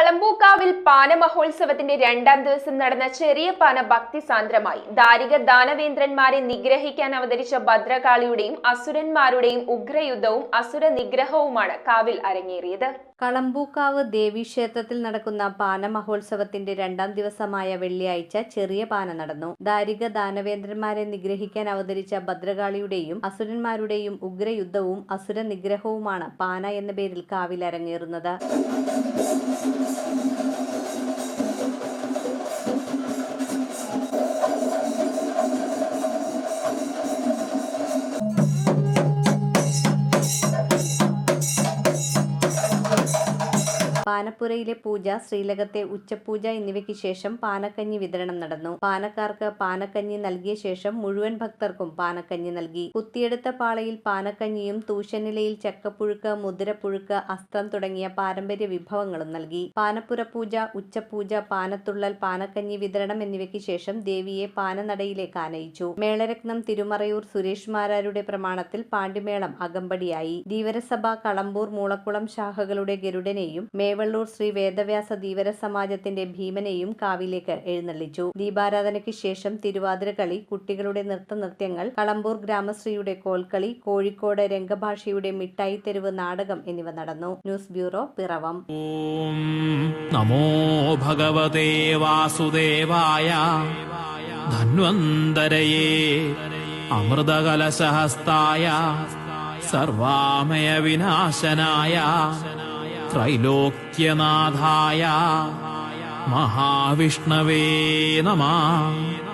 കളമ്പൂക്കാവിൽ പാന മഹോത്സവത്തിന്റെ രണ്ടാം ദിവസം നടന്ന ചെറിയ പാന ഭക്തിസാന്ദ്രമായി. ദാരിക ദാനവേന്ദ്രന്മാരെ നിഗ്രഹിക്കാൻ അവതരിച്ച ഭദ്രകാളിയുടെയും അസുരന്മാരുടെയും ഉഗ്രയുദ്ധവും അസുര നിഗ്രഹവുമാണ് കാവിൽ അരങ്ങേറിയത്. കളമ്പൂക്കാവ് ദേവീക്ഷേത്രത്തിൽ നടക്കുന്ന പാന മഹോത്സവത്തിന്റെ രണ്ടാം ദിവസമായ വെള്ളിയാഴ്ച ചെറിയ പാന നടന്നു. ദാരിക ദാനവേന്ദ്രന്മാരെ നിഗ്രഹിക്കാൻ അവതരിച്ച ഭദ്രകാളിയുടെയും അസുരന്മാരുടെയും ഉഗ്രയുദ്ധവും അസുര നിഗ്രഹവുമാണ് പാന എന്ന പേരിൽ കാവിൽ അരങ്ങേറുന്നത്. പാനപ്പുരയിലെ പൂജ, ശ്രീലകത്തെ ഉച്ചപൂജ എന്നിവയ്ക്ക് ശേഷം പാനക്കഞ്ഞി വിതരണം നടന്നു. പാനക്കാർക്ക് പാനക്കഞ്ഞി നൽകിയ ശേഷം മുഴുവൻ ഭക്തർക്കും പാനക്കഞ്ഞി നൽകി. കുത്തിയെടുത്ത പാളയിൽ പാനക്കഞ്ഞിയും തൂശനിലയിൽ ചക്കപ്പുഴുക്ക്, മുതിരപ്പുഴുക്ക്, അസ്ത്രം തുടങ്ങിയ പാരമ്പര്യ വിഭവങ്ങളും നൽകി. പാനപ്പുര പൂജ, ഉച്ചപൂജ, പാനത്തുള്ളൽ, പാനക്കഞ്ഞി വിതരണം എന്നിവയ്ക്ക് ശേഷം ദേവിയെ പാനനടയിലേക്ക് ആനയിച്ചു. മേളരത്നം തിരുമറയൂർ സുരേഷ് മാരാരുടെ പ്രമാണത്തിൽ പാണ്ടിമേളം അകമ്പടിയായി. ധീവരസഭ, കളമ്പൂർ, മൂളക്കുളം ശാഖകളുടെ ഗരുഡനെയും മേവള്ളൂർ ശ്രീ വേദവ്യാസ ധീവര സമാജത്തിന്റെ ഭീമനെയും കാവിലേക്ക് എഴുന്നള്ളിച്ചു. ദീപാരാധനയ്ക്ക് ശേഷം തിരുവാതിരകളി, കുട്ടികളുടെ നൃത്തനൃത്യങ്ങൾ, കളമ്പൂർ ഗ്രാമശ്രീയുടെ കോൽക്കളി, കോഴിക്കോട് രംഗഭാഷയുടെ മിഠായി തെരുവ് നാടകം എന്നിവ നടന്നു. News bureau, Piravom. നമോ ഭഗവതേ വാസുദേവായ ധന്വന്തരയേ അമൃതകലശഹസ്തായ സർവാമയ വിനാശനായ ത്രൈലോക്യനാഥായ മഹാവിഷ്ണവേ നമഃ.